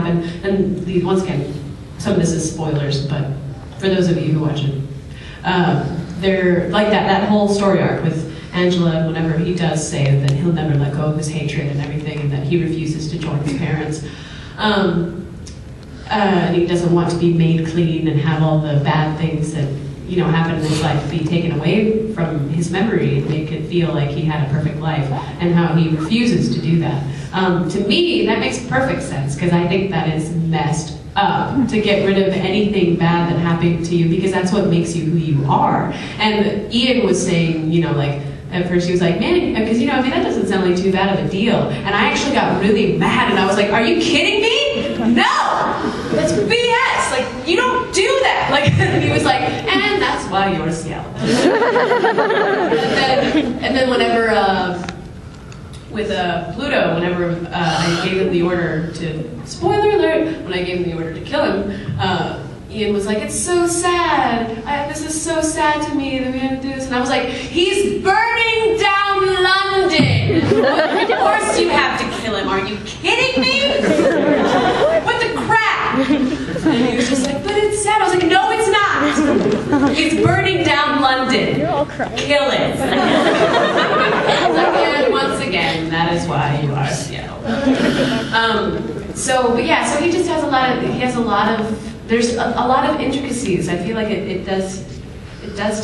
happen. And once again, some of this is spoilers, but for those of you who watch it, they're like that whole story arc with Angela, whenever he does say that he'll never let go of his hatred and everything, and that he refuses to join his parents. And he doesn't want to be made clean and have all the bad things that happen in his life be taken away from his memory and make it feel like he had a perfect life, and how he refuses to do that. To me, that makes perfect sense, because I think that is messed up, to get rid of anything bad that happened to you, because that's what makes you who you are. And Ian was saying, like, at first he was like, man, because that doesn't sound like too bad of a deal. And I actually got really mad, and I was like, are you kidding me? No! That's BS! Like, you don't do that! Like, and he was like, and that's why you're Seattle. and then whenever, with Pluto, whenever I gave him the order to, spoiler alert, when I gave him the order to kill him, Ian was like, it's so sad. This is so sad to me that we had to do this. And I was like, he's burning down London. Of course you have to kill him. Are you kidding me? What the crap? And he was just like, but it's sad. I was like, no, it's not. It's burning down London. You're all crying. Kill it. And once again, that is why you are Seattle. So he just has a lot of, there's a lot of intricacies. I feel like it does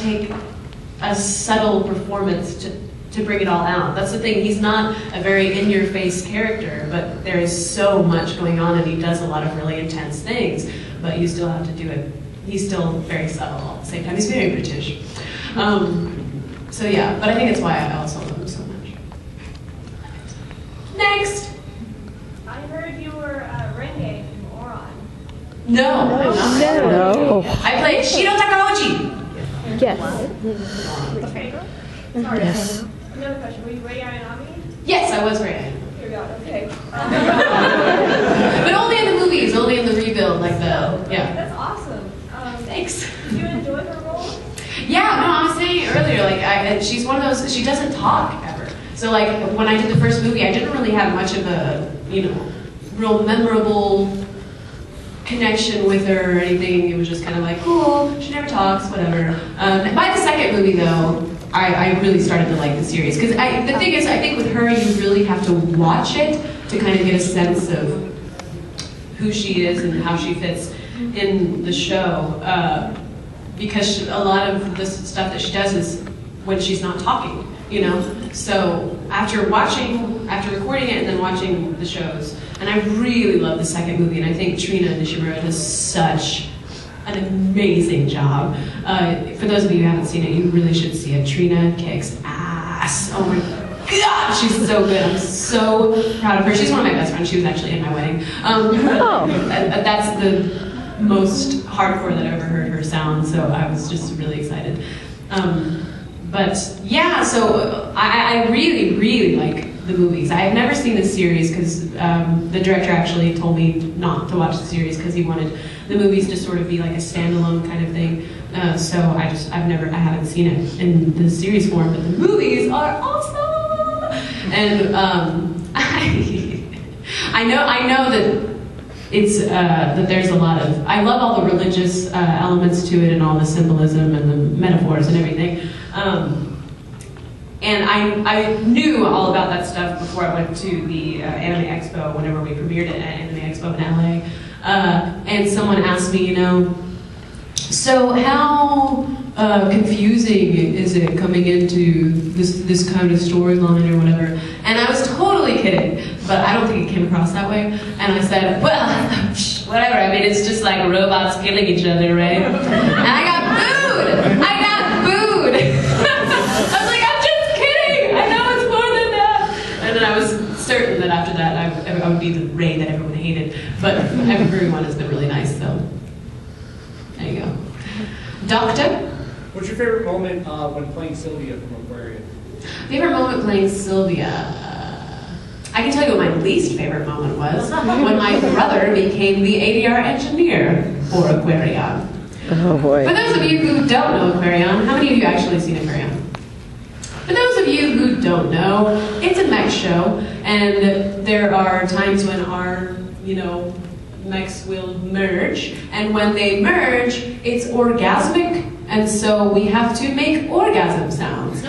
take a subtle performance to bring it all out. That's the thing. He's not a very in-your-face character, but there is so much going on, and he does a lot of really intense things. But you still have to do it. He's still very subtle at the same time. He's very British. So yeah, but I think it's why I also love him so much. Next. I heard you were Renge from Oron. No, I'm not. No. I played Shiro Takauchi. Yes. Okay. Sorry. Yes. Another question. Were you Rei Ayanami? Yes, I was Rei. Dear God, okay. But only in the movies, only in the rebuild, like yeah. That's awesome. Thanks. Did you enjoy her role? Yeah, no, I was saying earlier, like, she's one of those, she doesn't talk ever. So like, when I did the first movie, I didn't really have much of a, real memorable connection with her or anything. It was just kind of like, cool, she never talks, whatever. By the second movie, though, I really started to like the series. Because the thing is, I think with her, you really have to watch it to kind of get a sense of who she is and how she fits in the show. Because a lot of the stuff that she does is when she's not talking, So after recording it and then watching the shows, and I really love the second movie, and I think Trina Nishimura does such an amazing job. For those of you who haven't seen it, you really should see it. Trina kicks ass. Oh my God, she's so good. I'm so proud of her. She's one of my best friends. She was actually at my wedding. That's the most hardcore that I've ever heard her sound, so I was just really excited. But yeah, so I really, really like the movies. I've never seen the series because the director actually told me not to watch the series because he wanted the movies to sort of be like a standalone kind of thing. So I haven't seen it in the series form, but the movies are awesome. And I know that it's that there's a lot of, I love all the religious elements to it and all the symbolism and the metaphors and everything. And I knew all about that stuff before I went to the Anime Expo, whenever we premiered it at Anime Expo in LA. And someone asked me, so how confusing is it coming into this kind of storyline or whatever? And I was totally kidding, but I don't think it came across that way. And I said, well, whatever, I mean, it's just like robots killing each other, right? And I got booed! I got booed! I was like, I'm just kidding! I know it's more than that! And then I was certain that after that, I would be the Rei that everyone hated. But everyone has been really nice, so there you go. Doctor? What's your favorite moment when playing Sylvia from Aquarium? Favorite moment playing Sylvia? I can tell you what my least favorite moment was when my brother became the ADR engineer for Aquarion. Oh boy. For those of you who don't know Aquarion, how many of you actually have seen Aquarion? For those of you who don't know, it's a mech show, and there are times when our, mechs will merge, and when they merge, it's orgasmic, and so we have to make orgasm sounds.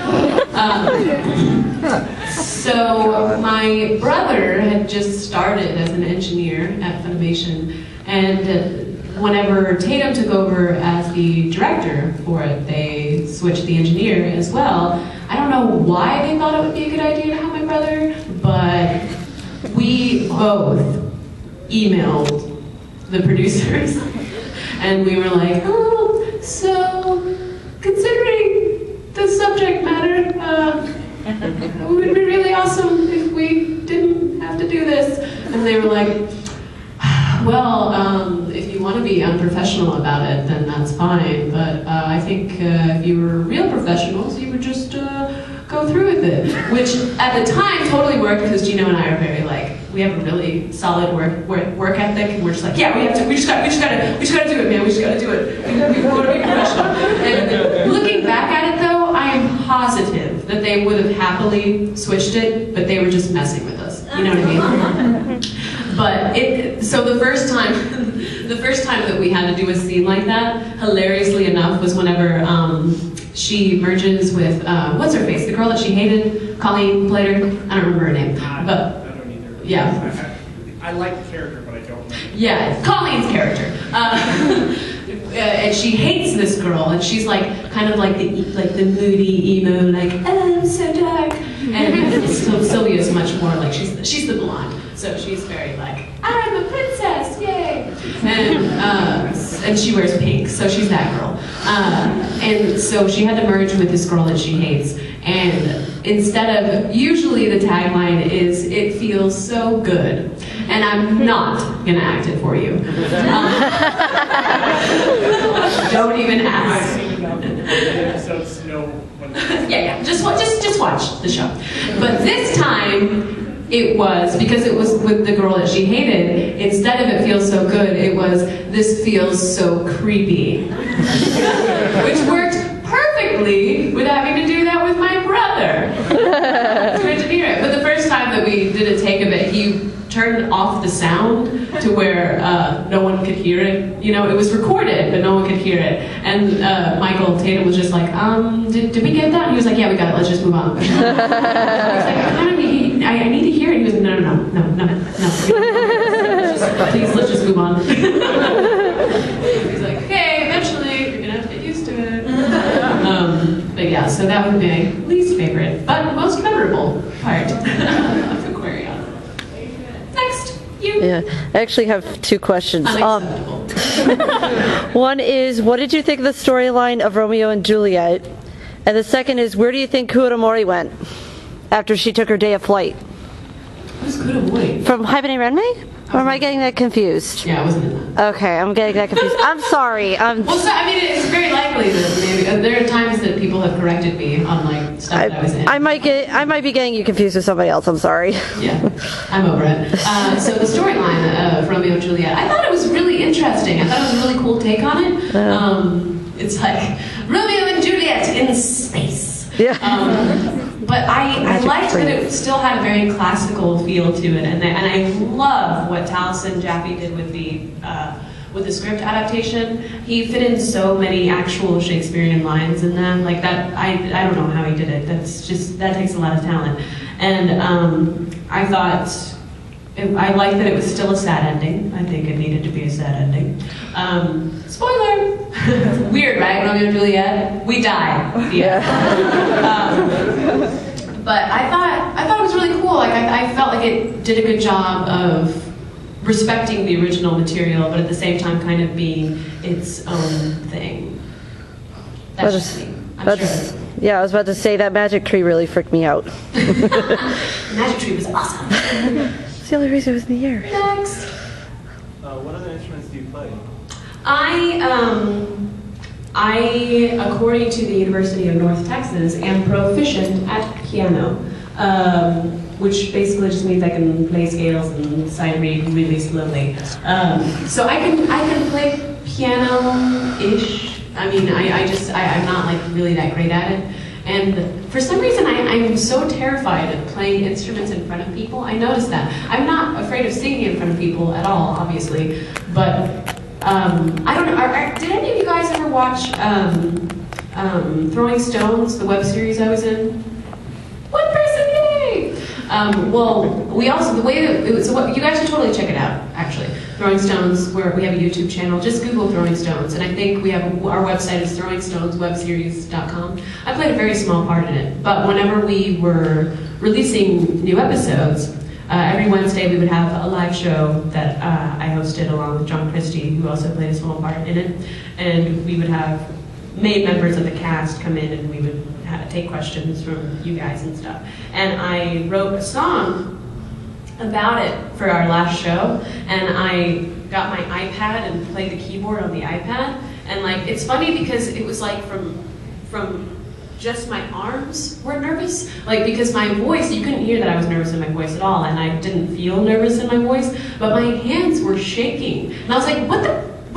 So my brother had just started as an engineer at Funimation, and whenever Tatum took over as the director for it, they switched the engineer as well. I don't know why they thought it would be a good idea to have my brother, but we both emailed the producers, and we were like, oh, so considering the subject matter, it would be really awesome if we didn't have to do this. And they were like, well, if you want to be unprofessional about it, then that's fine. But I think if you were real professionals, you would just go through with it. Which at the time totally worked because Gino and I are very we have a really solid work ethic, and we're just like, yeah, we just gotta do it, man. We just gotta do it. We want to be professional. And looking back at it, though, I am positive that they would have happily switched it, but they were just messing with us. You know what I mean? But so the first time that we had to do a scene like that, hilariously enough, was whenever she merges with what's her face, the girl that she hated, Colleen played her. I don't remember her name, but. Yeah. I like the character, but I don't know. Yeah, it's Colleen's character. And she hates this girl, and she's kind of like the moody emo, oh, I'm so dark. And so Sylvia's much more she's the blonde, so she's very I'm a princess, yay! And she wears pink, so she's that girl. And so she had to merge with this girl that she hates. And instead of, usually the tagline is, it feels so good. And I'm not gonna act it for you. Don't even ask. I've seen enough episodes to know when. Yeah, just watch the show. But this time, it was, because it was with the girl that she hated, instead of it feels so good, it was, this feels so creepy. Which worked perfectly with having to do that with my brother. To engineer it. But the first time that we did a take of it, he turned off the sound to where no one could hear it. You know, it was recorded, but no one could hear it. And Michael Tatum was just like, did we get that? And he was like, yeah, we got it, let's just move on. He was like, I need to hear it. He was like, no. Please, let's just move on. He's like, okay, eventually, you're gonna have to get used to it. But yeah, so that would be my least favorite, but most memorable part of Aquarion. Next, you. Yeah, I actually have two questions. One is, what did you think of the storyline of Romeo and Juliet? And the second is, where do you think Kuramori went after she took her day of flight? Who's Kuramori? From Hyben Renmei? Or am I getting that confused? Yeah, I wasn't in that. Okay, I'm getting that confused. I'm sorry. Well, so, I mean, it's very likely that maybe there are times that people have corrected me on stuff that I was in. I might be getting you confused with somebody else. I'm sorry. Yeah, I'm over it. So the storyline of Romeo and Juliet, I thought it was really interesting. I thought it was a really cool take on it. It's like Romeo and Juliet in space. Yeah. But I liked that it still had a very classical feel to it, and I love what Taliesin Jaffe did with the script adaptation. He fit in so many actual Shakespearean lines in them, like that. I don't know how he did it. That takes a lot of talent, and I thought. I like that it was still a sad ending. I think it needed to be a sad ending. Spoiler! Weird, right? Romeo and Juliet? We die. Yeah. But I thought it was really cool. I felt like it did a good job of respecting the original material, but at the same time kind of being its own thing. That's just me. I'm sure. Yeah, I was about to say that magic tree really freaked me out. Magic tree was awesome. It's the only reason it was in the air. Next. What other instruments do you play? I, according to the University of North Texas, am proficient at piano, which basically just means I can play scales and sight read really slowly. So I can play piano-ish. I mean, I'm not really that great at it. And for some reason, I'm so terrified of playing instruments in front of people. I noticed that. I'm not afraid of singing in front of people at all, obviously, but I don't know. Did any of you guys ever watch Throwing Stones, the web series I was in? One person, yay! Well, we also, the way that it was, so you guys should totally check it out, actually. Throwing Stones, where we have a YouTube channel. Just Google Throwing Stones, and I think we have our website is throwingstoneswebseries.com. I played a very small part in it, but whenever we were releasing new episodes, every Wednesday we would have a live show that I hosted along with John Christie, who also played a small part in it, and we would have main members of the cast come in and we would take questions from you guys and stuff. And I wrote a song about it for our last show, and I got my iPad and played the keyboard on the iPad, and like it's funny because it was like from just my arms were nervous, like because my voice, you couldn't hear that I was nervous in my voice at all, and I didn't feel nervous in my voice, but my hands were shaking, and I was like, what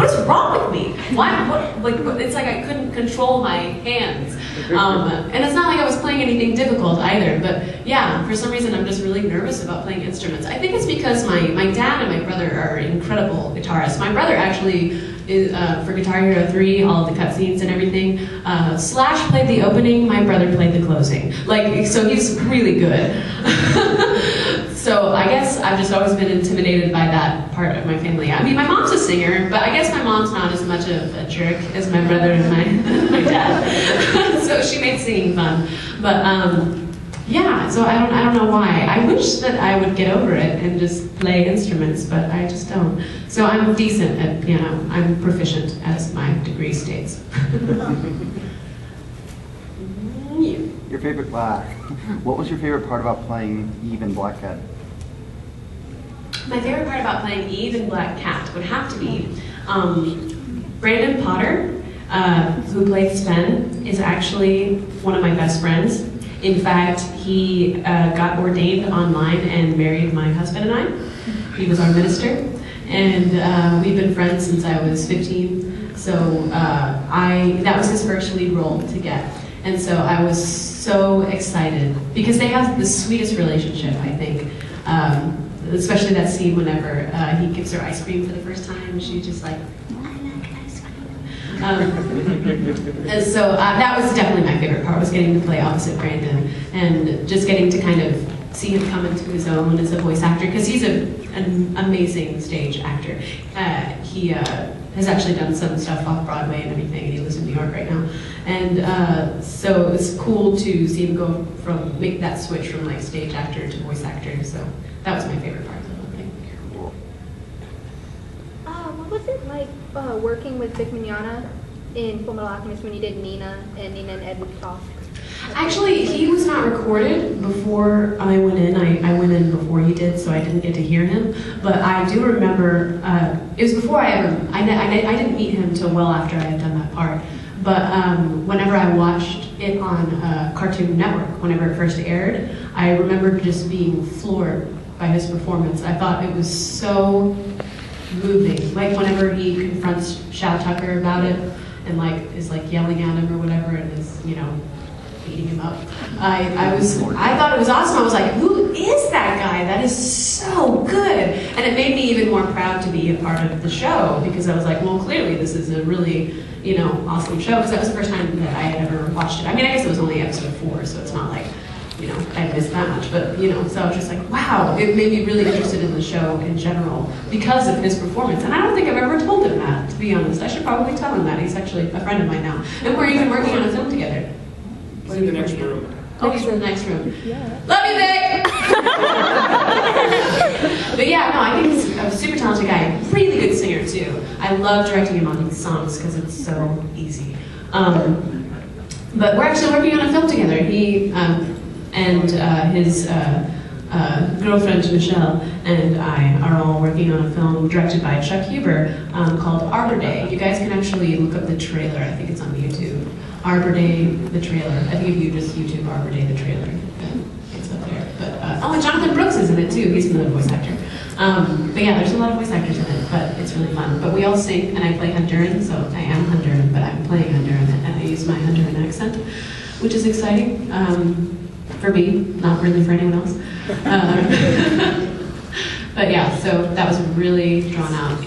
is wrong with me? It's like I couldn't control my hands. And it's not like I was playing anything difficult either, but yeah, for some reason I'm just really nervous about playing instruments. I think it's because my dad and my brother are incredible guitarists. My brother actually is, for Guitar Hero 3, all of the cutscenes and everything, Slash played the opening, my brother played the closing. Like, so he's really good. So I guess I've just always been intimidated by that part of my family. I mean, my mom's a singer, but I guess my mom's not as much of a jerk as my brother and my dad. So she made singing fun. But yeah, so I don't know why. I wish that I would get over it and just play instruments, but I just don't. So I'm decent at piano. I'm proficient, as my degree states. Your favorite, what was your favorite part about playing Eve in Black Cat? My favorite part about playing Eve in Black Cat would have to be Brandon Potter, who played Sven, is actually one of my best friends. In fact, he got ordained online and married my husband and I. He was our minister, and we've been friends since I was 15. So that was his first lead role to get. And so I was so excited because they have the sweetest relationship, I think. Especially that scene whenever he gives her ice cream for the first time, and she's just like, I like ice cream. And so that was definitely my favorite part, was getting to play opposite Brandon and just getting to kind of see him come into his own as a voice actor, because he's an amazing stage actor. He has actually done some stuff off Broadway and everything, and he lives in New York right now. And so it was cool to see him go make that switch from like stage actor to voice actor. So that was my favorite part of the whole thing. What was it like working with Vic Mignogna in Full Metal Alchemist when you did Nina and Edward Fox? Actually, he was not recorded before I went in. I went in before he did, so I didn't get to hear him. But I do remember, it was before I didn't meet him till well after I had done that part. But whenever I watched it on Cartoon Network, whenever it first aired, I remember just being floored by his performance. I thought it was so moving. Like whenever he confronts Shao Tucker about it and like is like yelling at him or whatever and is, you know, beating him up. I thought it was awesome. I was like, who is that guy? That is so good. And it made me even more proud to be a part of the show, because I was like, well, clearly this is a really, you know, awesome show, because that was the first time that I had ever watched it. I mean, I guess it was only episode 4, so it's not like, you know, I missed that much, but, you know, so I was just like, wow, it made me really interested in the show in general because of his performance. And I don't think I've ever told him that, to be honest. I should probably tell him that. He's actually a friend of mine now. And we're even working on a film together. It's in the next room. Oh, he's in the next room. Yeah. Love you, Vic! But yeah, no, I think he's a super talented guy. Really good singer, too. I love directing him on these songs because it's so easy. But we're actually working on a film together. He and his girlfriend, Michelle, and I are all working on a film directed by Chuck Huber called Arbor Day. You guys can actually look up the trailer. I think it's on YouTube. Arbor Day, the trailer. I think if you just YouTube Arbor Day, the trailer, then it's up there. But oh, and Jonathan Brooks is in it too. He's another voice actor. But yeah, there's a lot of voice actors in it, but it's really fun. But we all sing, and I play Honduran, so I am Honduran, but I'm playing Honduran, and I use my Honduran accent. which is exciting for me, not really for anyone else. But yeah, so that was really drawn out and